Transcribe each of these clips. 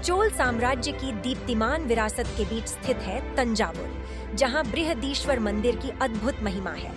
चोल साम्राज्य की दीप्तिमान विरासत के बीच स्थित है तंजावुर, जहां बृहदीश्वर मंदिर की अद्भुत महिमा है।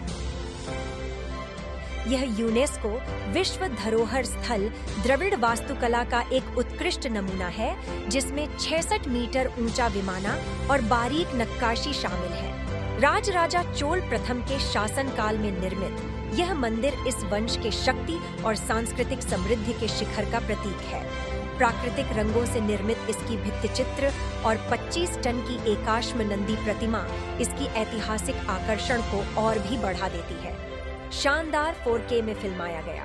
यह यूनेस्को विश्व धरोहर स्थल द्रविड़ वास्तुकला का एक उत्कृष्ट नमूना है, जिसमें 66 मीटर ऊंचा विमाना और बारीक नक्काशी शामिल है। राजराजा चोल प्रथम के शासनकाल में निर्मित यह मंदिर इस वंश के शक्ति और सांस्कृतिक समृद्धि के शिखर का प्रतीक है। प्राकृतिक रंगों से निर्मित इसकी भित्तिचित्र और 25 टन की एकाश्म नंदी प्रतिमा इसकी ऐतिहासिक आकर्षण को और भी बढ़ा देती है। शानदार 4K में फिल्माया गया।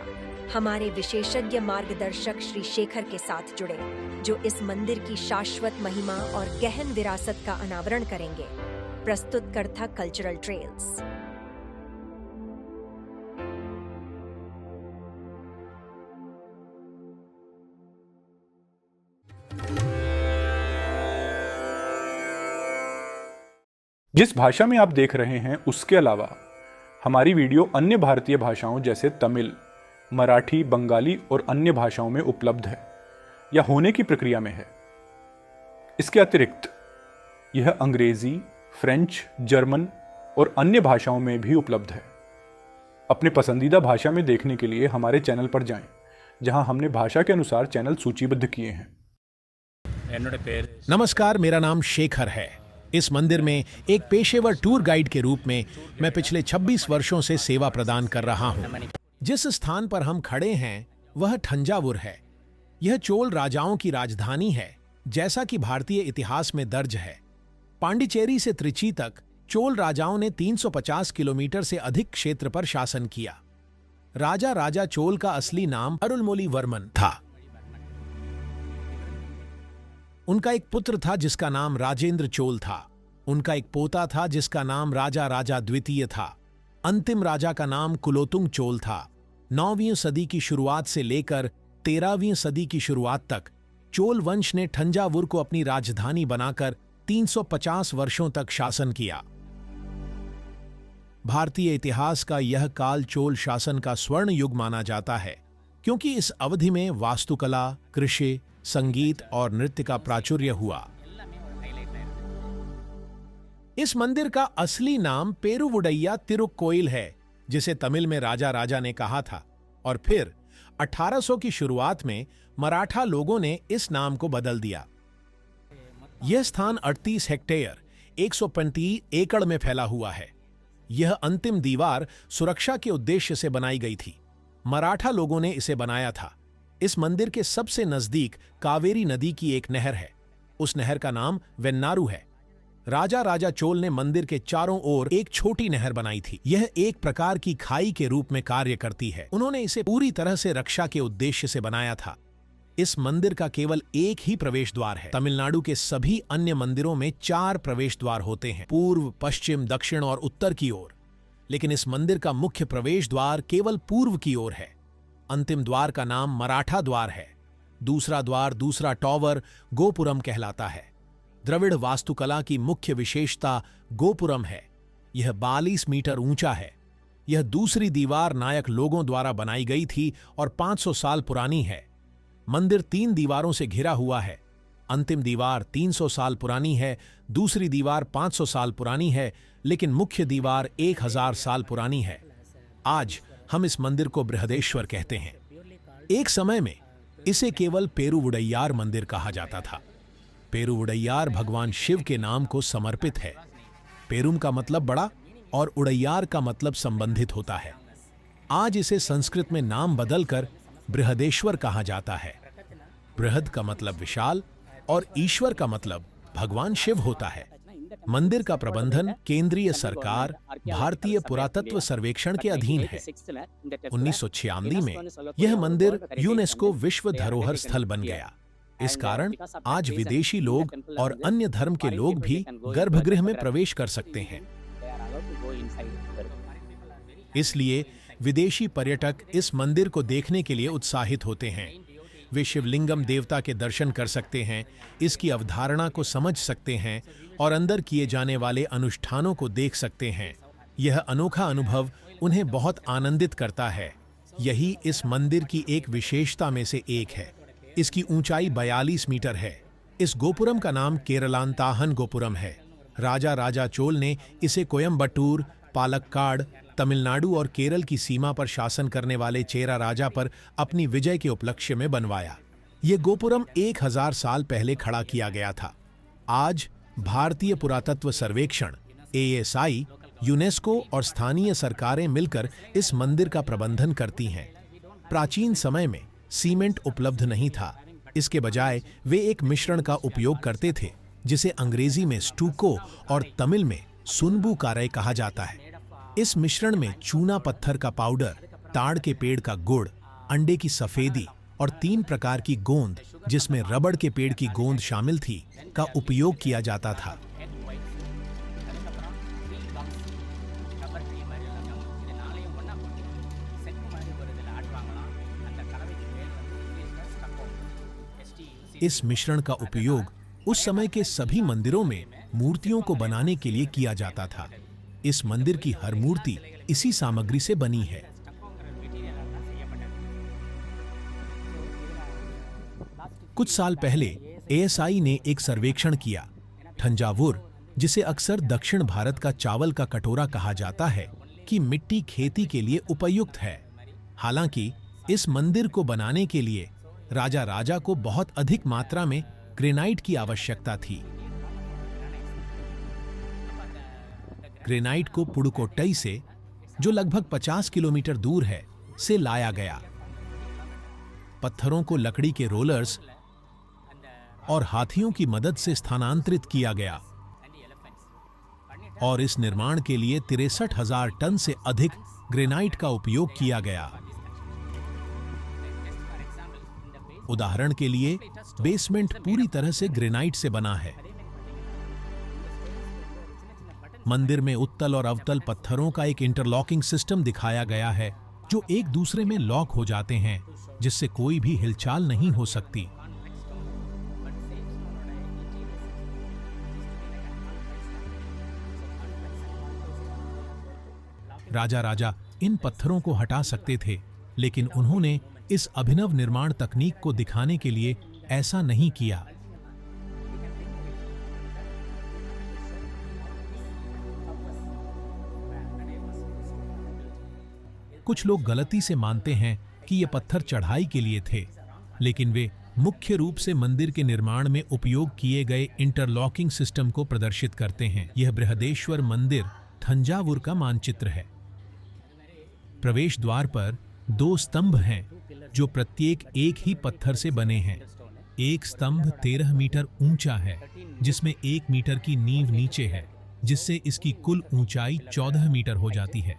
हमारे विशेषज्ञ मार्गदर्शक श्री शेखर के साथ जुड़े, जो इस मंदिर की शाश्वत महिमा और गहन विरासत का अनावरण करेंगे। प्रस्तुतकर्ता कल्चरल ट्रेल्स। जिस भाषा में आप देख रहे हैं उसके अलावा हमारी वीडियो अन्य भारतीय भाषाओं जैसे तमिल, मराठी, बंगाली और अन्य भाषाओं में उपलब्ध है या होने की प्रक्रिया में है। इसके अतिरिक्त यह अंग्रेजी, फ्रेंच, जर्मन और अन्य भाषाओं में भी उपलब्ध है। अपने पसंदीदा भाषा में देखने के लिए हमारे चैनल पर जाएं, जहां हमने भाषा के अनुसार चैनल सूचीबद्ध किए हैं। नमस्कार, मेरा नाम शेखर है। इस मंदिर में एक पेशेवर टूर गाइड के रूप में मैं पिछले 26 वर्षों से सेवा प्रदान कर रहा हूं। जिस स्थान पर हम खड़े हैं वह थंजावुर है। यह चोल राजाओं की राजधानी है, जैसा कि भारतीय इतिहास में दर्ज है। पांडिचेरी से त्रिची तक चोल राजाओं ने 350 किलोमीटर से अधिक क्षेत्र पर शासन किया। राजा चोल का असली नाम अरुलमोलीवर्मन था। उनका एक पुत्र था जिसका नाम राजेंद्र चोल था। उनका एक पोता था जिसका नाम राजा द्वितीय था। अंतिम राजा का नाम कुलोतुंग चोल था। 9वीं सदी की शुरुआत से लेकर 13वीं सदी की शुरुआत तक चोल वंश ने थंजावुर को अपनी राजधानी बनाकर 350 वर्षों तक शासन किया। भारतीय इतिहास का यह काल चोल शासन का स्वर्ण युग माना जाता है, क्योंकि इस अवधि में वास्तुकला, कृषि, संगीत और नृत्य का प्राचुर्य हुआ। इस मंदिर का असली नाम पेरुवुडैया तिरुक्कोइल है, जिसे तमिल में राजा ने कहा था, और फिर 1800 की शुरुआत में मराठा लोगों ने इस नाम को बदल दिया। यह स्थान 38 हेक्टेयर 135 एकड़ में फैला हुआ है। यह अंतिम दीवार सुरक्षा के उद्देश्य से बनाई गई थी। मराठा लोगों ने इसे बनाया था। इस मंदिर के सबसे नजदीक कावेरी नदी की एक नहर है। उस नहर का नाम वेन्नारू है। राजा चोल ने मंदिर के चारों ओर एक छोटी नहर बनाई थी। यह एक प्रकार की खाई के रूप में कार्य करती है। उन्होंने इसे पूरी तरह से रक्षा के उद्देश्य से बनाया था। इस मंदिर का केवल एक ही प्रवेश द्वार है। तमिलनाडु के सभी अन्य मंदिरों में 4 प्रवेश द्वार होते हैं, पूर्व, पश्चिम, दक्षिण और उत्तर की ओर। लेकिन इस मंदिर का मुख्य प्रवेश द्वार केवल पूर्व की ओर है। अंतिम द्वार का नाम मराठा द्वार है। दूसरा द्वार, दूसरा टॉवर गोपुरम कहलाता है। द्रविड़ वास्तुकला की मुख्य विशेषता गोपुरम है। यह 42 मीटर ऊंचा है। यह दूसरी दीवार नायक लोगों द्वारा बनाई गई थी और 500 साल पुरानी है। मंदिर 3 दीवारों से घिरा हुआ है। अंतिम दीवार 300 साल पुरानी है, दूसरी दीवार 500 साल पुरानी है, लेकिन मुख्य दीवार 1000 साल पुरानी है। आज हम इस मंदिर को बृहदेश्वर कहते हैं। एक समय में इसे केवल पेरुवुडैयार मंदिर कहा जाता था। पेरुवुडैयार भगवान शिव के नाम को समर्पित है। पेरुम का मतलब बड़ा और उड़ैयार का मतलब संबंधित होता है। आज इसे संस्कृत में नाम बदलकर बृहदेश्वर कहा जाता है। बृहद का मतलब विशाल और ईश्वर का मतलब भगवान शिव होता है। मंदिर का प्रबंधन केंद्रीय सरकार भारतीय पुरातत्व सर्वेक्षण के अधीन है। 1996 में यह मंदिर यूनेस्को विश्व धरोहर स्थल बन गया। इस कारण आज विदेशी लोग और अन्य धर्म के लोग भी गर्भगृह में प्रवेश कर सकते हैं। इसलिए विदेशी पर्यटक इस मंदिर को देखने के लिए उत्साहित होते हैं। वे शिवलिंगम देवता के दर्शन कर सकते हैं, इसकी अवधारणा को समझ सकते हैं और अंदर किए जाने वाले अनुष्ठानों को देख सकते हैं। यह अनोखा अनुभव उन्हें बहुत आनंदित करता है। यही इस मंदिर की एक विशेषता में से एक है। इसकी ऊंचाई 42 मीटर है। इस गोपुरम का नाम केरलांताहन गोपुरम है। राजा राजा चोल ने इसे कोयम्बटूर, पालक्काड, तमिलनाडु और केरल की सीमा पर शासन करने वाले चेरा राजा पर अपनी विजय के उपलक्ष्य में बनवाया। ये गोपुरम 1000 साल पहले खड़ा किया गया था। आज भारतीय पुरातत्व सर्वेक्षण ASI, यूनेस्को और स्थानीय सरकारें मिलकर इस मंदिर का प्रबंधन करती हैं। प्राचीन समय में सीमेंट उपलब्ध नहीं था। इसके बजाय वे एक मिश्रण का उपयोग करते थे जिसे अंग्रेजी में स्टूको और तमिल में सुनबु कारै कहा जाता है। इस मिश्रण में चूना पत्थर का पाउडर, ताड़ के पेड़ का गुड़, अंडे की सफेदी और 3 प्रकार की गोंद, जिसमें रबड़ के पेड़ की गोंद शामिल थी, का उपयोग किया जाता था। इस मिश्रण का उपयोग उस समय के सभी मंदिरों में मूर्तियों को बनाने के लिए किया जाता था। इस मंदिर की हर मूर्ति इसी सामग्री से बनी है। कुछ साल पहले ASI ने एक सर्वेक्षण किया। थंजावुर, जिसे अक्सर दक्षिण भारत का चावल का कटोरा कहा जाता है, कि मिट्टी खेती के लिए उपयुक्त है। हालांकि इस मंदिर को बनाने के लिए राजा राजा को बहुत अधिक मात्रा में ग्रेनाइट की आवश्यकता थी। ग्रेनाइट को पुडुकोट्टई से, जो लगभग 50 किलोमीटर दूर है, से लाया गया। पत्थरों को लकड़ी के रोलर्स और हाथियों की मदद से स्थानांतरित किया गया और इस निर्माण के लिए 63,000 टन से अधिक ग्रेनाइट का उपयोग किया गया। उदाहरण के लिए, बेसमेंट पूरी तरह से ग्रेनाइट से बना है। मंदिर में उत्तल और अवतल पत्थरों का एक इंटरलॉकिंग सिस्टम दिखाया गया है, जो एक दूसरे में लॉक हो जाते हैं, जिससे कोई भी हिलचाल नहीं हो सकती। राजा राजा इन पत्थरों को हटा सकते थे, लेकिन उन्होंने इस अभिनव निर्माण तकनीक को दिखाने के लिए ऐसा नहीं किया। कुछ लोग गलती से मानते हैं कि ये पत्थर चढ़ाई के लिए थे, लेकिन वे मुख्य रूप से मंदिर के निर्माण में उपयोग किए गए इंटरलॉकिंग सिस्टम को प्रदर्शित करते हैं। यह बृहदेश्वर मंदिर थंजावुर का मानचित्र है। प्रवेश द्वार पर 2 स्तंभ हैं, जो प्रत्येक एक ही पत्थर से बने हैं। एक स्तंभ 13 मीटर ऊंचा है, जिसमें 1 मीटर की नींव नीचे है, जिससे इसकी कुल ऊंचाई 14 मीटर हो जाती है।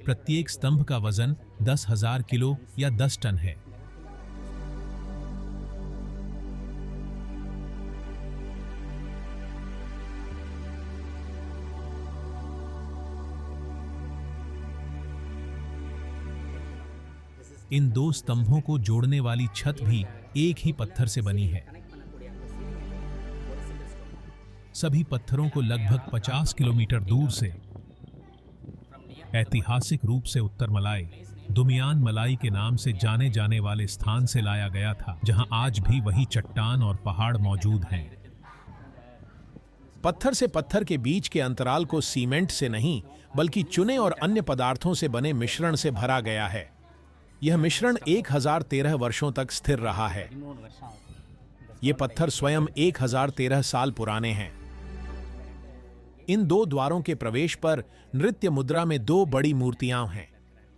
प्रत्येक स्तंभ का वजन 10,000 किलो या 10 टन है। इन 2 स्तंभों को जोड़ने वाली छत भी एक ही पत्थर से बनी है। सभी पत्थरों को लगभग 50 किलोमीटर दूर से ऐतिहासिक रूप से उत्तर मलाई, दुमियान मलाई के नाम से जाने जाने वाले स्थान से लाया गया था, जहां आज भी वही चट्टान और पहाड़ मौजूद हैं। पत्थर से पत्थर के बीच के अंतराल को सीमेंट से नहीं, बल्कि चुने और अन्य पदार्थों से बने मिश्रण से भरा गया है। यह मिश्रण 1013 वर्षों तक स्थिर रहा है। ये पत्थर स्वयं 1013 साल पुराने हैं। इन 2 द्वारों के प्रवेश पर नृत्य मुद्रा में 2 बड़ी मूर्तियां हैं।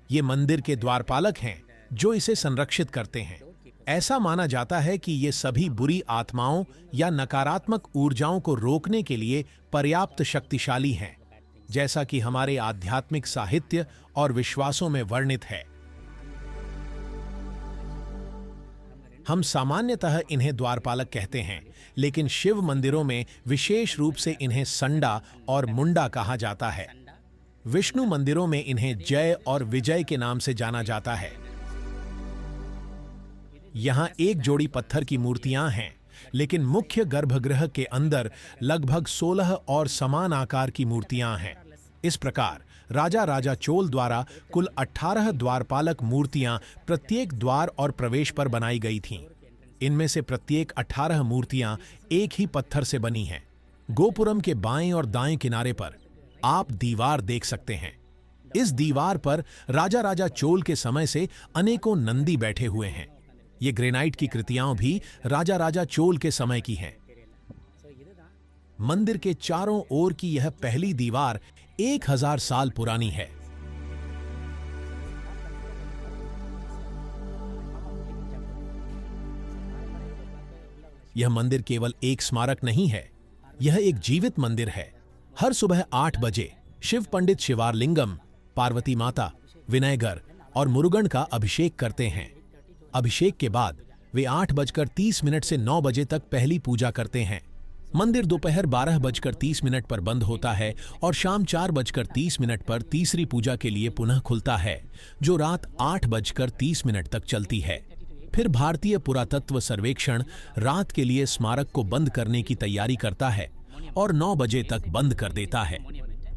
ये मंदिर के द्वारपालक हैं, जो इसे संरक्षित करते हैं। ऐसा माना जाता है कि ये सभी बुरी आत्माओं या नकारात्मक ऊर्जाओं को रोकने के लिए पर्याप्त शक्तिशाली हैं, जैसा कि हमारे आध्यात्मिक साहित्य और विश्वासों में वर्णित है। हम सामान्यतः इन्हें द्वारपालक कहते हैं, लेकिन शिव मंदिरों में विशेष रूप से इन्हें संडा और मुंडा कहा जाता है। विष्णु मंदिरों में इन्हें जय और विजय के नाम से जाना जाता है। यहां एक जोड़ी पत्थर की मूर्तियां हैं, लेकिन मुख्य गर्भगृह के अंदर लगभग 16 और समान आकार की मूर्तियां हैं। इस प्रकार राजा राजा चोल द्वारा कुल 18 द्वारपालक मूर्तियां प्रत्येक द्वार और प्रवेश पर बनाई गई थीं। इनमें से प्रत्येक 18 मूर्तियां एक ही पत्थर से बनी हैं। गोपुरम के बाएं और दाएं किनारे पर आप दीवार देख सकते हैं। इस दीवार पर राजा राजा चोल के समय से अनेकों नंदी बैठे हुए हैं। ये ग्रेनाइट की कृतियां भी राजा राजा चोल के समय की हैं। मंदिर के चारों ओर की यह पहली दीवार 1000 साल पुरानी है। यह मंदिर केवल एक स्मारक नहीं है, यह एक जीवित मंदिर है। हर सुबह 8 बजे शिव पंडित शिवारलिंगम, पार्वती माता, विनयगर और मुरुगन का अभिषेक करते हैं। अभिषेक के बाद वे 8:30 से 9 बजे तक पहली पूजा करते हैं। मंदिर दोपहर 12:30 पर बंद होता है और शाम 4:30 पर तीसरी पूजा के लिए पुनः खुलता है, जो रात 8:30 तक चलती है। फिर भारतीय पुरातत्व सर्वेक्षण रात के लिए स्मारक को बंद करने की तैयारी करता है और 9 बजे तक बंद कर देता है।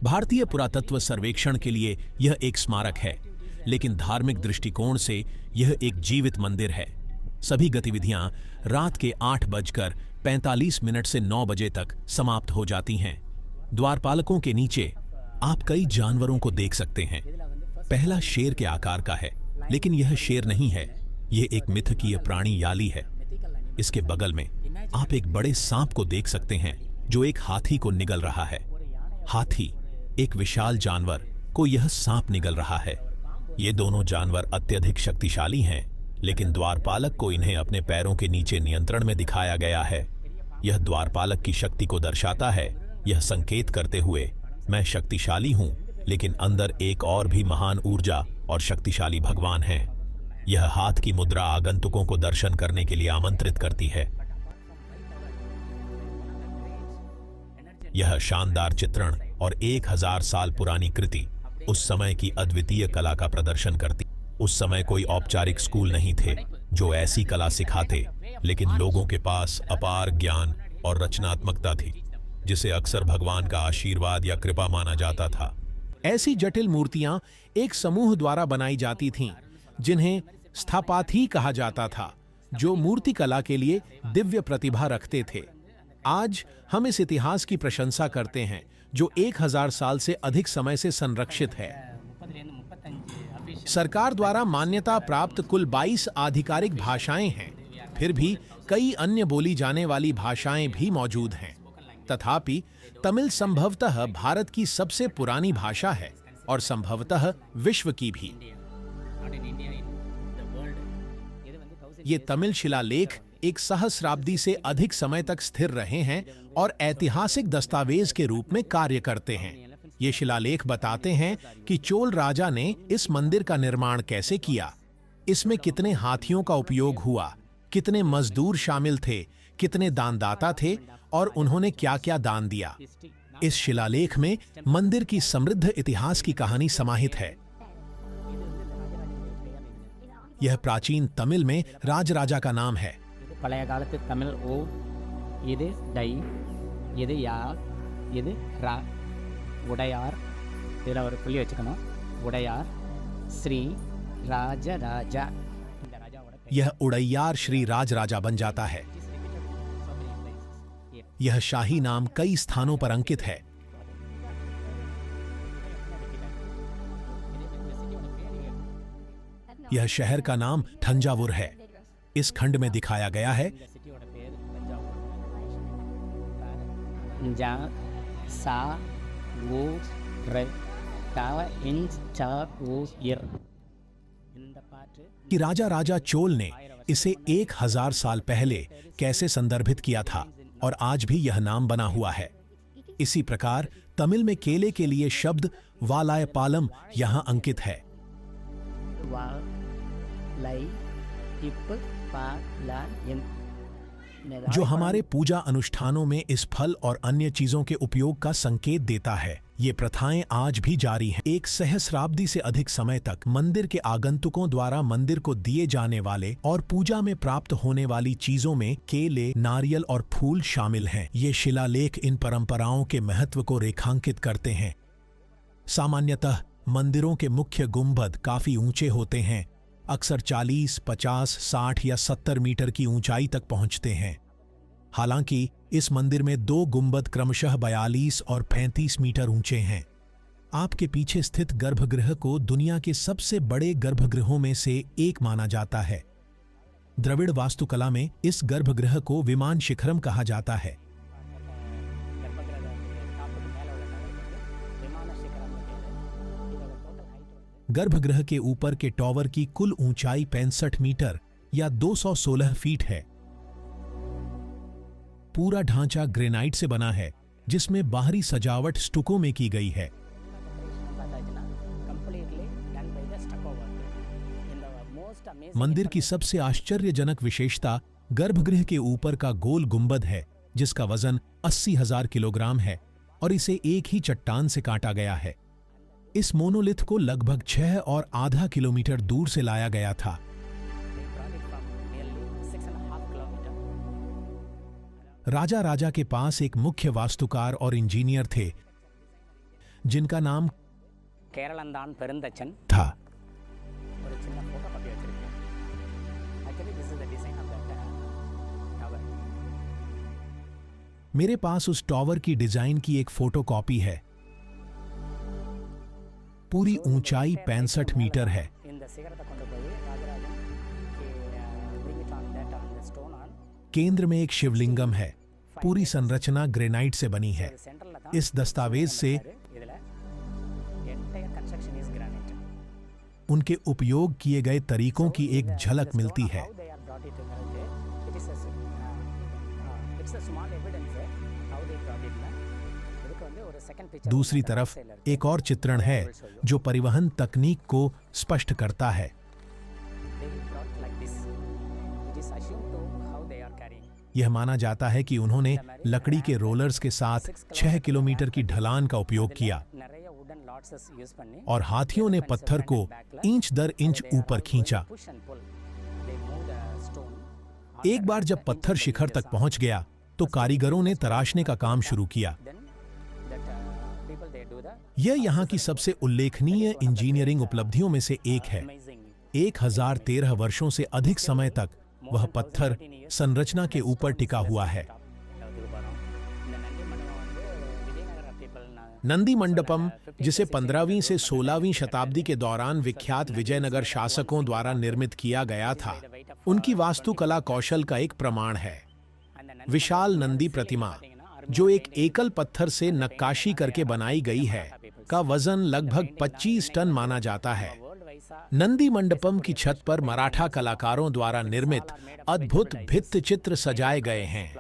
भारतीय पुरातत्व सर्वेक्षण के लिए यह एक स्मारक है, लेकिन धार्मिक दृष्टिकोण से यह एक जीवित मंदिर है। सभी गतिविधियां रात के 8:45 से 9 बजे तक समाप्त हो जाती हैं। द्वारपालकों के नीचे आप कई जानवरों को देख सकते हैं। पहला शेर के आकार का है, लेकिन यह शेर नहीं है, यह एक मिथकीय प्राणी याली है। इसके बगल में आप एक बड़े सांप को देख सकते हैं जो एक हाथी को निगल रहा है। हाथी, एक विशाल जानवर, को यह सांप निगल रहा है। ये दोनों जानवर अत्यधिक शक्तिशाली हैं, लेकिन द्वारपालक को इन्हें अपने पैरों के नीचे नियंत्रण में दिखाया गया है। यह द्वारपालक की शक्ति को दर्शाता है, यह संकेत करते हुए, मैं शक्तिशाली हूं, लेकिन अंदर एक और भी महान ऊर्जा और शक्तिशाली भगवान है। यह हाथ की मुद्रा आगंतुकों को दर्शन करने के लिए आमंत्रित करती है। यह शानदार चित्रण और 1000 साल पुरानी कृति उस समय की अद्वितीय कला का प्रदर्शन करती। उस समय कोई औपचारिक स्कूल नहीं थे जो ऐसी कला सिखाते, लेकिन लोगों के पास अपार ज्ञान और रचनात्मकता थी, जिसे अक्सर भगवान का आशीर्वाद या कृपा माना जाता था। ऐसी जटिल मूर्तियां एक समूह द्वारा बनाई जाती थीं, जिन्हें स्थापाथी कहा जाता था, जो मूर्तिकला के लिए दिव्य प्रतिभा रखते थे। आज हम इस इतिहास की प्रशंसा करते हैं जो 1000 साल से अधिक समय से संरक्षित है। सरकार द्वारा मान्यता प्राप्त कुल 22 आधिकारिक भाषाएं हैं, फिर भी कई अन्य बोली जाने वाली भाषाएं भी मौजूद हैं। तथापि तमिल संभवतः भारत की सबसे पुरानी भाषा है और संभवतः विश्व की भी। ये तमिल शिलालेख एक सहस्राब्दी से अधिक समय तक स्थिर रहे हैं और ऐतिहासिक दस्तावेज के रूप में कार्य करते हैं। ये शिलालेख बताते हैं कि चोल राजा ने इस मंदिर का निर्माण कैसे किया, इसमें कितने हाथियों का उपयोग हुआ, कितने मजदूर शामिल थे, कितने दानदाता थे और उन्होंने क्या-क्या दान दिया। इस शिलालेख में मंदिर की समृद्ध इतिहास की कहानी समाहित है। यह प्राचीन तमिल में राजराजा का नाम है। பழைய காலத்து தமிழ் ஓ, இது டை, இது யா, இது ரா, உடையார், இதில் ஒரு புள்ளி வச்சுக்கணும், உடையார் श्री राजराजा। यह उड़ैयार श्री राजराजा बन जाता है। यह शाही नाम कई स्थानों पर अंकित है। यह शहर का नाम थंजावुर है। इस खंड में दिखाया गया है जा सा वो रे ता इन चा वो यर। कि राजा राजा चोल ने इसे 1000 साल पहले कैसे संदर्भित किया था और आज भी यह नाम बना हुआ है। इसी प्रकार तमिल में केले के लिए शब्द वालायपालम यहां अंकित है। जो हमारे पूजा अनुष्ठानों में इस फल और अन्य चीजों के उपयोग का संकेत देता है। ये प्रथाएं आज भी जारी हैं। एक सहस्राब्दी से अधिक समय तक मंदिर के आगंतुकों द्वारा मंदिर को दिए जाने वाले और पूजा में प्राप्त होने वाली चीजों में केले, नारियल और फूल शामिल हैं। ये शिलालेख इन परंपराओं के महत्व को रेखांकित करते हैं। सामान्यतः मंदिरों के मुख्य गुंबद काफी ऊंचे होते हैं अक्सर 40, 50, 60 या 70 मीटर की ऊंचाई तक पहुंचते हैं। हालांकि इस मंदिर में 2 गुंबद क्रमशः 42 और 35 मीटर ऊंचे हैं। आपके पीछे स्थित गर्भगृह को दुनिया के सबसे बड़े गर्भगृहों में से एक माना जाता है। द्रविड़ वास्तुकला में इस गर्भगृह को विमान शिखरम कहा जाता है। गर्भगृह के ऊपर के टॉवर की कुल ऊंचाई 65 मीटर या 216 फीट है। पूरा ढांचा ग्रेनाइट से बना है, जिसमें बाहरी सजावट स्टुको में की गई है। मंदिर की सबसे आश्चर्यजनक विशेषता गर्भगृह के ऊपर का गोल गुंबद है, जिसका वजन 80,000 किलोग्राम है और इसे एक ही चट्टान से काटा गया है। इस मोनोलिथ को लगभग 6.5 किलोमीटर दूर से लाया गया था। राजा राजा के पास एक मुख्य वास्तुकार और इंजीनियर थे, जिनका नाम केरलंदान पेरुंतच्चन था। मेरे पास उस टॉवर की डिजाइन की एक फोटोकॉपी है। पूरी ऊंचाई 65 मीटर है। केंद्र में एक शिवलिंगम है। पूरी संरचना ग्रेनाइट से बनी है। इस दस्तावेज से उनके उपयोग किए गए तरीकों की एक झलक मिलती है। दूसरी तरफ एक और चित्रण है जो परिवहन तकनीक को स्पष्ट करता है। यह माना जाता है कि उन्होंने लकड़ी के रोलर्स के साथ 6 किलोमीटर की ढलान का उपयोग किया और हाथियों ने पत्थर को इंच दर इंच ऊपर खींचा। एक बार जब पत्थर शिखर तक पहुंच गया तो कारीगरों ने तराशने का काम शुरू किया। यह यहाँ की सबसे उल्लेखनीय इंजीनियरिंग उपलब्धियों में से एक है। 1013 वर्षों से अधिक समय तक वह पत्थर संरचना के ऊपर टिका हुआ है। नंदी मंडपम, जिसे 15वीं से 16वीं शताब्दी के दौरान विख्यात विजयनगर शासकों द्वारा निर्मित किया गया था, उनकी वास्तुकला कौशल का एक प्रमाण है। विशाल नंदी प्रतिमा, जो एक एकल पत्थर से नक्काशी करके बनाई गई है, का वजन लगभग 25 टन माना जाता है। नंदी मंडपम की छत पर मराठा कलाकारों द्वारा निर्मित अद्भुत भित्ति चित्र सजाए गए हैं।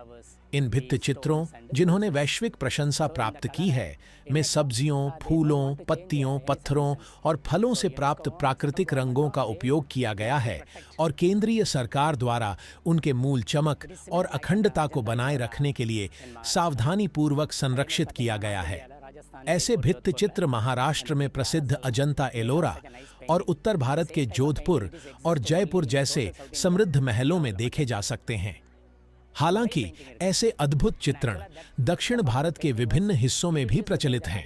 इन भित्ति चित्रों, जिन्होंने वैश्विक प्रशंसा प्राप्त की है, में सब्जियों, फूलों, पत्तियों, पत्थरों और फलों से प्राप्त प्राकृतिक रंगों का उपयोग किया गया है और केंद्रीय सरकार द्वारा उनके मूल चमक और अखंडता को बनाए रखने के लिए सावधानीपूर्वक संरक्षित किया गया है। ऐसे भित्ति चित्र महाराष्ट्र में प्रसिद्ध अजंता एलोरा और उत्तर भारत के जोधपुर और जयपुर जैसे समृद्ध महलों में देखे जा सकते हैं। हालांकि ऐसे अद्भुत चित्रण दक्षिण भारत के विभिन्न हिस्सों में भी प्रचलित हैं,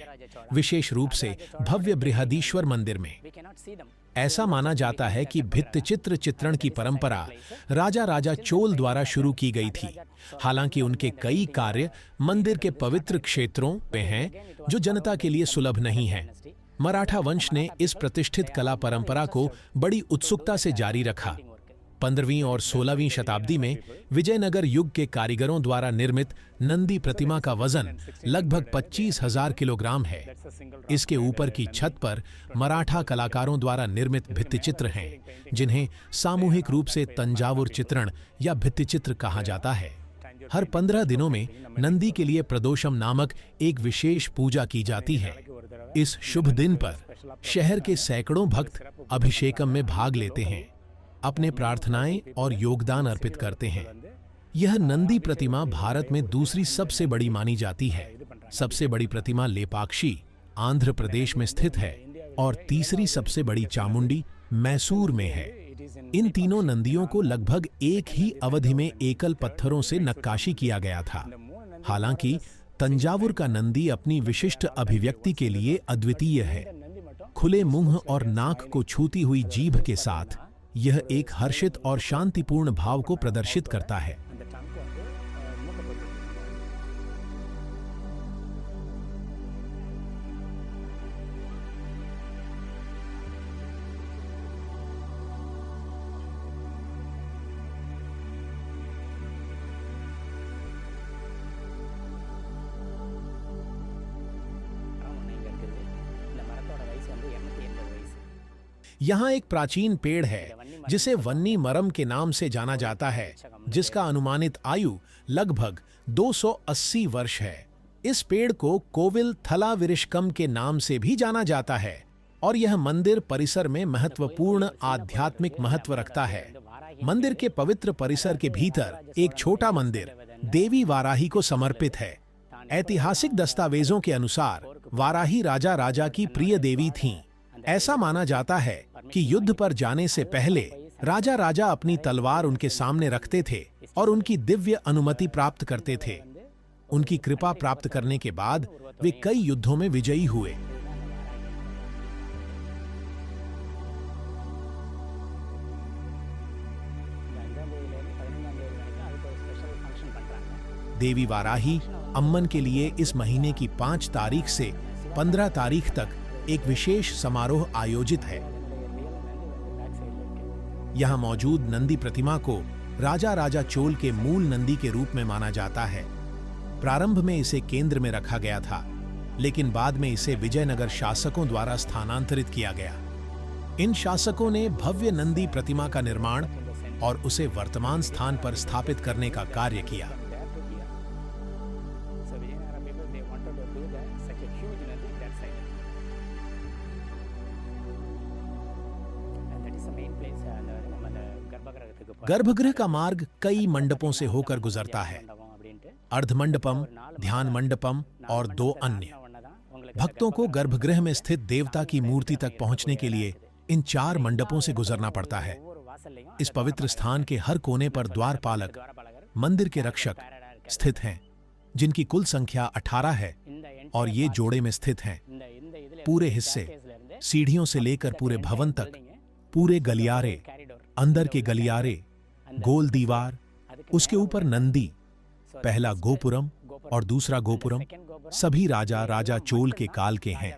विशेष रूप से भव्य बृहदीश्वर मंदिर में। ऐसा माना जाता है कि भित्तिचित्र चित्रण की परंपरा राजा राजा चोल द्वारा शुरू की गई थी। हालांकि उनके कई कार्य मंदिर के पवित्र क्षेत्रों में हैं, जो जनता के लिए सुलभ नहीं हैं। मराठा वंश ने इस प्रतिष्ठित कला परंपरा को बड़ी उत्सुकता से जारी रखा। 15वीं और 16वीं शताब्दी में विजयनगर युग के कारीगरों द्वारा निर्मित नंदी प्रतिमा का वजन लगभग 25,000 किलोग्राम है। इसके ऊपर की छत पर मराठा कलाकारों द्वारा निर्मित भित्तिचित्र हैं, जिन्हें सामूहिक रूप से तंजावुर चित्रण या भित्तिचित्र कहा जाता है। हर 15 दिनों में नंदी के लिए प्रदोषम नामक एक विशेष पूजा की जाती है। इस शुभ दिन पर शहर के सैकड़ों भक्त अभिषेकम में भाग लेते हैं, अपने प्रार्थनाएं और योगदान अर्पित करते हैं। यह नंदी प्रतिमा भारत में दूसरी सबसे बड़ी मानी जाती है। सबसे बड़ी प्रतिमा लेपाक्षी आंध्र प्रदेश में स्थित है और तीसरी सबसे बड़ी चामुंडी मैसूर में है। इन तीनों नंदियों को लगभग एक ही अवधि में एकल पत्थरों से नक्काशी किया गया था। हालांकि तंजावुर का नंदी अपनी विशिष्ट अभिव्यक्ति के लिए अद्वितीय है। खुले मुंह और नाक को छूती हुई जीभ के साथ यह एक हर्षित और शांतिपूर्ण भाव को प्रदर्शित करता है। அந்த ட்ரங்க் வந்து மூக்கப்பட்டிருக்கு. மரம் ஒன்று இங்கே இருக்குது. இந்த மரத்தோட வயசு வந்து 280 வயசு. यहाँ एक प्राचीन पेड़ है जिसे वन्नी मरम के नाम से जाना जाता है, जिसका अनुमानित आयु लगभग 280 वर्ष है। इस पेड़ को कोविल थलाविरिशकम के नाम से भी जाना जाता है और यह मंदिर परिसर में महत्वपूर्ण आध्यात्मिक महत्व रखता है। मंदिर के पवित्र परिसर के भीतर एक छोटा मंदिर देवी वाराही को समर्पित है। ऐतिहासिक दस्तावेजों के अनुसार वाराही राजा राजा की प्रिय देवी थीं। ऐसा माना जाता है कि युद्ध पर जाने से पहले राजा राजा अपनी तलवार उनके सामने रखते थे और उनकी दिव्य अनुमति प्राप्त करते थे। उनकी कृपा प्राप्त करने के बाद वे कई युद्धों में विजयी हुए। देवी वाराही अम्मन के लिए इस महीने की 5 तारीख से 15 तारीख तक एक विशेष समारोह आयोजित है। यहाँ मौजूद नंदी प्रतिमा को राजा राजा चोल के मूल नंदी के रूप में माना जाता है। प्रारंभ में इसे केंद्र में रखा गया था, लेकिन बाद में इसे विजयनगर शासकों द्वारा स्थानांतरित किया गया। इन शासकों ने भव्य नंदी प्रतिमा का निर्माण और उसे वर्तमान स्थान पर स्थापित करने का कार्य किया। गर्भगृह का मार्ग कई मंडपों से होकर गुजरता है। अर्धमंडपम, ध्यान मंडपम और 2 अन्य। भक्तों को गर्भगृह में स्थित देवता की मूर्ति तक पहुंचने के लिए इन 4 मंडपों से गुजरना पड़ता है। इस पवित्र स्थान के हर कोने पर द्वारपालक, मंदिर के रक्षक स्थित हैं, जिनकी कुल संख्या 18 है और ये जोड़े में स्थित हैं। पूरे हिस्से सीढ़ियों से लेकर पूरे भवन तक, पूरे गलियारे, अंदर के गलियारे, गोल दीवार, उसके ऊपर नंदी, पहला गोपुरम और दूसरा गोपुरम सभी राजा राजा चोल के काल के हैं।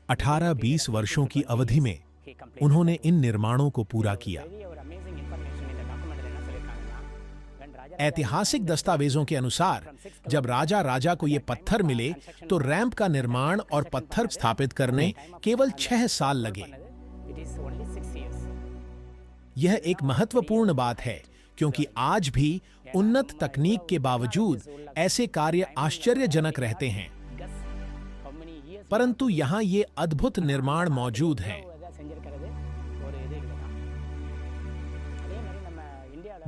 18-20 वर्षों की अवधि में उन्होंने इन निर्माणों को पूरा किया। ऐतिहासिक दस्तावेजों के अनुसार जब राजा राजा को ये पत्थर मिले तो रैंप का निर्माण और पत्थर स्थापित करने केवल 6 साल लगे। यह एक महत्वपूर्ण बात है क्योंकि आज भी उन्नत तकनीक के बावजूद ऐसे कार्य आश्चर्यजनक रहते हैं, परंतु यहाँ ये अद्भुत निर्माण मौजूद हैं।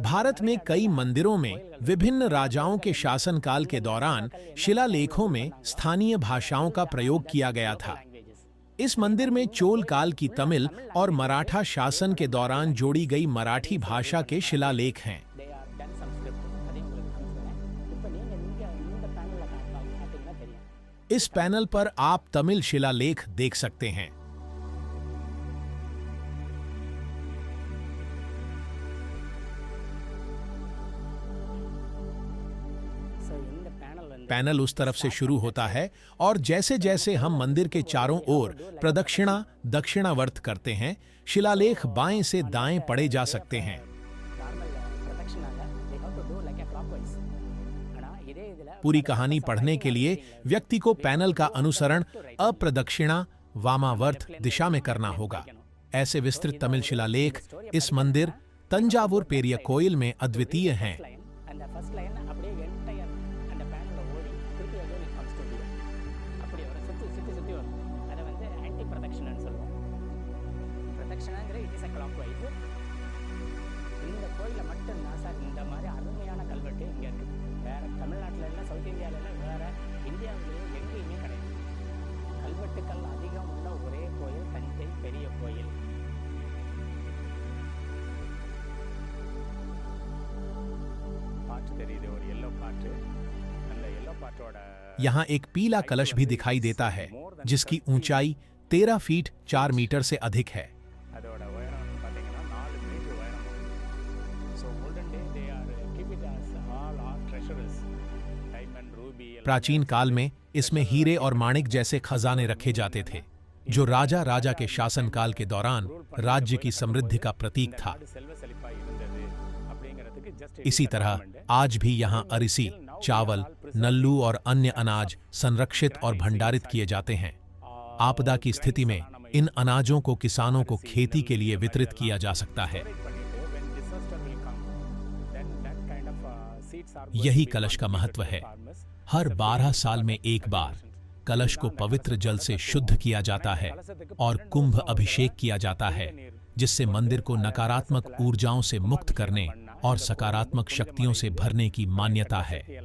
भारत में कई मंदिरों में विभिन्न राजाओं के शासनकाल के दौरान शिलालेखों में स्थानीय भाषाओं का प्रयोग किया गया था। इस मंदिर में चोल काल की तमिल और मराठा शासन के दौरान जोड़ी गई मराठी भाषा के शिलालेख हैं। इस पैनल पर आप तमिल शिलालेख देख सकते हैं। पैनल उस तरफ से शुरू होता है और जैसे जैसे हम मंदिर के चारों ओर प्रदक्षिणा दक्षिणावर्त करते हैं, शिलालेख बाएं से दाएं पढ़े जा सकते हैं। पूरी कहानी पढ़ने के लिए व्यक्ति को पैनल का अनुसरण अप्रदक्षिणा वामावर्त दिशा में करना होगा। ऐसे विस्तृत तमिल शिलालेख इस मंदिर तंजावुर पेरिया कोयल में अद्वितीय हैं। यहाँ एक पीला कलश भी दिखाई देता है जिसकी ऊंचाई 13 फीट 4 मीटर से अधिक है। प्राचीन काल में इसमें हीरे और माणिक जैसे खजाने रखे जाते थे, जो राजा राजा के शासनकाल के दौरान राज्य की समृद्धि का प्रतीक था। इसी तरह आज भी यहाँ अरिसी, चावल, नल्लू और अन्य अनाज संरक्षित और भंडारित किए जाते हैं। आपदा की स्थिति में इन अनाजों को किसानों को खेती के लिए वितरित किया जा सकता है। यही कलश का महत्व है। हर 12 साल में एक बार कलश को पवित्र जल से शुद्ध किया जाता है और कुंभ अभिषेक किया जाता है, जिससे मंदिर को नकारात्मक ऊर्जाओं से मुक्त करने और सकारात्मक शक्तियों से भरने की मान्यता है।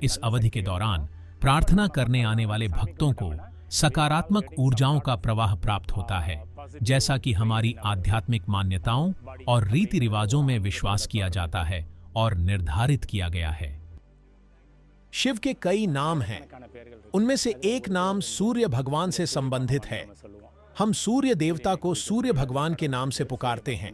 इस अवधि के दौरान प्रार्थना करने आने वाले भक्तों को सकारात्मक ऊर्जाओं का प्रवाह प्राप्त होता है, जैसा कि हमारी आध्यात्मिक मान्यताओं और रीति रिवाजों में विश्वास किया जाता है और निर्धारित किया गया है। शिव के कई नाम हैं। उनमें से एक नाम सूर्य भगवान से संबंधित है। हम सूर्य देवता को सूर्य भगवान के नाम से पुकारते हैं।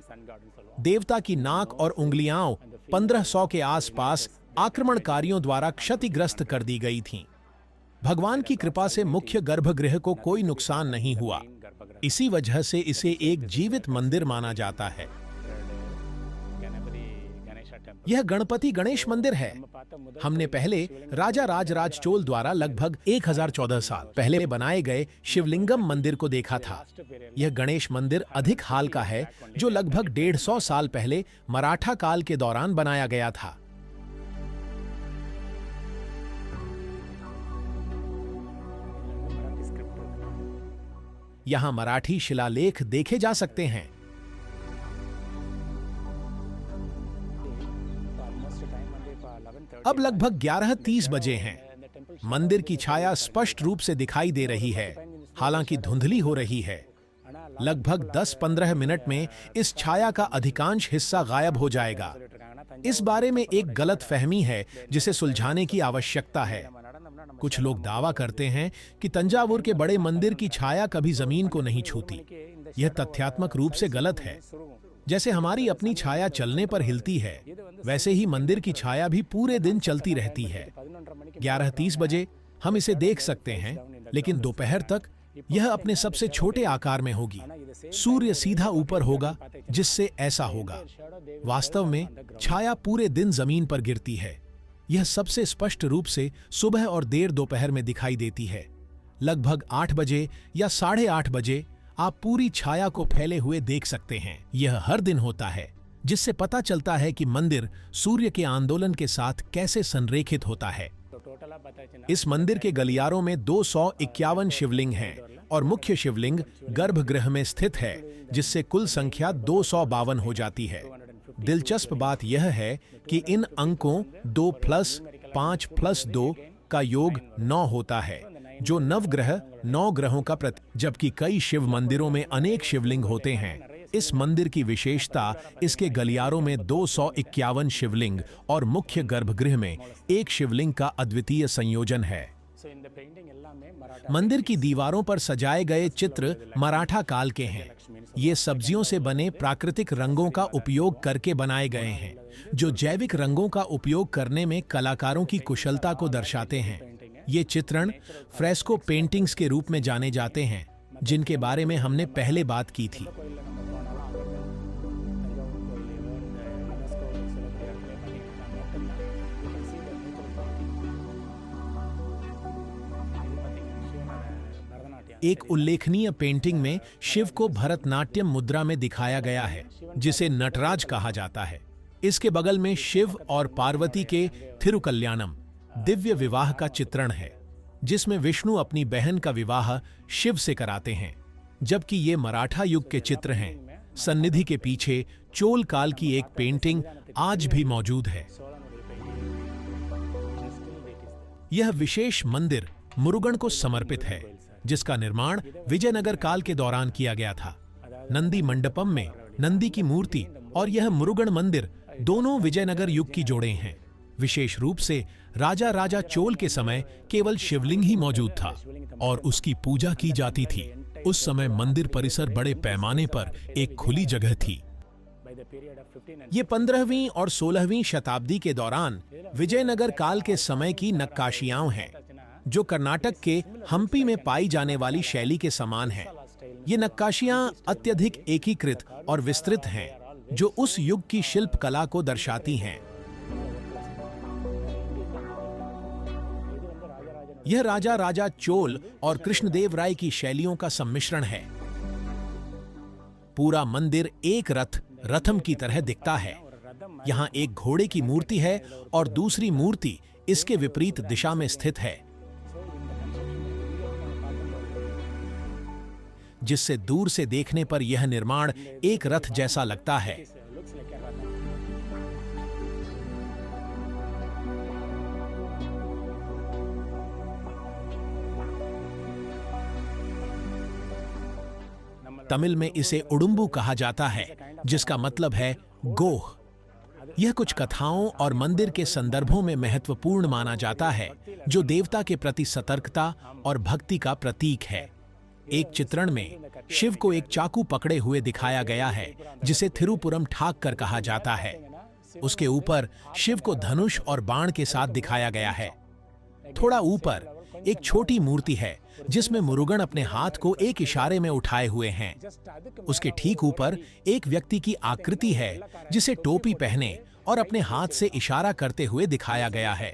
देवता की नाक और उंगलियां 1500 के आसपास आक्रमणकारियों द्वारा क्षतिग्रस्त कर दी गई थीं। भगवान की कृपा से मुख्य गर्भगृह को कोई नुकसान नहीं हुआ। इसी वजह से इसे एक जीवित मंदिर माना जाता है। यह गणपति गणेश मंदिर है। हमने पहले राजा राजराज चोल द्वारा लगभग 1014 साल पहले बनाए गए शिवलिंगम मंदिर को देखा था। यह गणेश मंदिर अधिक हाल का है, जो लगभग 150 साल पहले मराठा काल के दौरान बनाया गया था। यहां मराठी शिलालेख देखे जा सकते हैं। अब लगभग 11:30 बजे हैं। मंदिर की छाया स्पष्ट रूप से दिखाई दे रही है, हालांकि धुंधली हो रही है। लगभग 10-15 मिनट में इस छाया का अधिकांश हिस्सा गायब हो जाएगा। इस बारे में एक गलत फहमी है जिसे सुलझाने की आवश्यकता है। कुछ लोग दावा करते हैं कि तंजावुर के बड़े मंदिर की छाया कभी जमीन को नहीं छूती। यह तथ्यात्मक रूप से गलत है। जैसे हमारी अपनी छाया चलने पर हिलती है, वैसे ही मंदिर की छाया भी पूरे दिन चलती रहती है। 11:30 बजे हम इसे देख सकते हैं, लेकिन दोपहर तक यह अपने सबसे छोटे आकार में होगी। सूर्य सीधा ऊपर होगा, जिससे ऐसा होगा। वास्तव में छाया पूरे दिन जमीन पर गिरती है। यह सबसे स्पष्ट रूप से सुबह और देर दोपहर में दिखाई देती है। लगभग 8 बजे या 8:30 बजे आप पूरी छाया को फैले हुए देख सकते हैं। यह हर दिन होता है, जिससे पता चलता है कि मंदिर सूर्य के आंदोलन के साथ कैसे संरेखित होता है। इस मंदिर के गलियारों में 251 शिवलिंग हैं और मुख्य शिवलिंग गर्भगृह में स्थित है, जिससे कुल संख्या 252 हो जाती है। दिलचस्प बात यह है कि इन अंकों 2+5+2 का योग 9 होता है, जो नवग्रह 9 ग्रहों का जबकि कई शिव मंदिरों में अनेक शिवलिंग होते हैं। इस मंदिर की विशेषता इसके गलियारों में 251 शिवलिंग और मुख्य गर्भगृह में एक शिवलिंग का अद्वितीय संयोजन है। मंदिर की दीवारों पर सजाए गए चित्र मराठा काल के हैं। ये सब्जियों से बने प्राकृतिक रंगों का उपयोग करके बनाए गए हैं, जो जैविक रंगों का उपयोग करने में कलाकारों की कुशलता को दर्शाते हैं। ये चित्रण फ्रेस्को पेंटिंग्स के रूप में जाने जाते हैं, जिनके बारे में हमने पहले बात की थी। एक उल्लेखनीय पेंटिंग में शिव को भरतनाट्यम मुद्रा में दिखाया गया है, जिसे नटराज कहा जाता है। इसके बगल में शिव और पार्वती के थिरुकल्याणम दिव्य विवाह का चित्रण है, जिसमें विष्णु अपनी बहन का विवाह शिव से कराते हैं, जबकि ये मराठा युग के चित्र हैं। सन्निधि के पीछे चोल काल की एक पेंटिंग आज भी मौजूद है। यह विशेष मंदिर मुरुगन को समर्पित है, जिसका निर्माण विजयनगर काल के दौरान किया गया था। नंदी मंडपम में नंदी की मूर्ति और यह मुरुगन मंदिर दोनों विजयनगर युग की जोड़े हैं। विशेष रूप से राजा राजा चोल के समय केवल शिवलिंग ही मौजूद था और उसकी पूजा की जाती थी। उस समय मंदिर परिसर बड़े पैमाने पर एक खुली जगह थी। ये 15वीं और 16वीं शताब्दी के दौरान विजयनगर काल के समय की नक्काशियां हैं, जो कर्नाटक के हम्पी में पाई जाने वाली शैली के समान है। ये नक्काशियां अत्यधिक एकीकृत और विस्तृत हैं, जो उस युग की शिल्प कला को दर्शाती हैं। यह राजा राजा चोल और कृष्णदेव राय की शैलियों का सम्मिश्रण है। पूरा मंदिर एक रथम की तरह दिखता है। यहाँ एक घोड़े की मूर्ति है और दूसरी मूर्ति इसके विपरीत दिशा में स्थित है, जिससे दूर से देखने पर यह निर्माण एक रथ जैसा लगता है। तमिल में इसे उडुम्बु कहा जाता है, जिसका मतलब है गोह। यह कुछ कथाओं और मंदिर के संदर्भों में महत्वपूर्ण माना जाता है, जो देवता के प्रति सतर्कता और भक्ति का प्रतीक है। एक चित्रण में शिव को एक चाकू पकड़े हुए दिखाया गया है, जिसे थिरुपुरम ठाक्कर कहा जाता है। उसके ऊपर शिव को धनुष और बाण के साथ दिखाया गया है। थोड़ा ऊपर एक छोटी मूर्ति है, जिसमें मुरुगन अपने हाथ को एक इशारे में उठाए हुए हैं। उसके ठीक ऊपर एक व्यक्ति की आकृति है, जिसे टोपी पहने और अपने हाथ से इशारा करते हुए दिखाया गया है,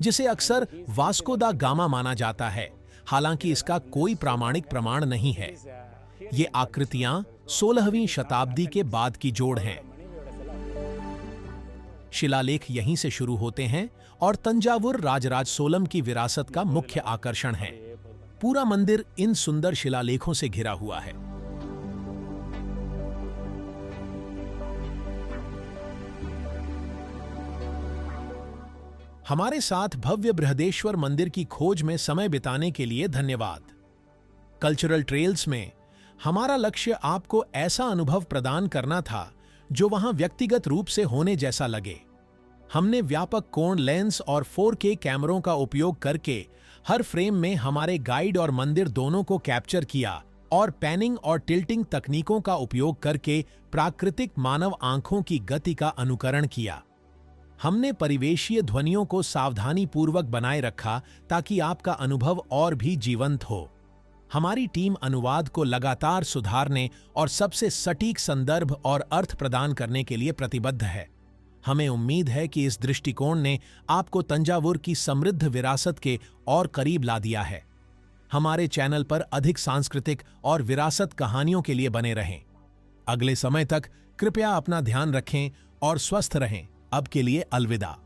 जिसे अक्सर वास्को दा गामा माना जाता है। हालांकि इसका कोई प्रामाणिक प्रमाण नहीं है। ये आकृतियां 16वीं शताब्दी के बाद की जोड़ हैं। शिलालेख यहीं से शुरू होते हैं और तंजावुर राजराज सोलम की विरासत का मुख्य आकर्षण है। पूरा मंदिर इन सुंदर शिलालेखों से घिरा हुआ है। हमारे साथ भव्य बृहदेश्वर मंदिर की खोज में समय बिताने के लिए धन्यवाद। कल्चरल ट्रेल्स में हमारा लक्ष्य आपको ऐसा अनुभव प्रदान करना था जो वहां व्यक्तिगत रूप से होने जैसा लगे। हमने व्यापक कोण लेंस और 4K कैमरों का उपयोग करके हर फ्रेम में हमारे गाइड और मंदिर दोनों को कैप्चर किया और पैनिंग और टिल्टिंग तकनीकों का उपयोग करके प्राकृतिक मानव आंखों की गति का अनुकरण किया। हमने परिवेशीय ध्वनियों को सावधानी पूर्वक बनाए रखा ताकि आपका अनुभव और भी जीवंत हो। हमारी टीम अनुवाद को लगातार सुधारने और सबसे सटीक संदर्भ और अर्थ प्रदान करने के लिए प्रतिबद्ध है। हमें उम्मीद है कि इस दृष्टिकोण ने आपको तंजावुर की समृद्ध विरासत के और करीब ला दिया है। हमारे चैनल पर अधिक सांस्कृतिक और विरासत कहानियों के लिए बने रहें। अगले समय तक कृपया अपना ध्यान रखें और स्वस्थ रहें। अब के लिए अलविदा।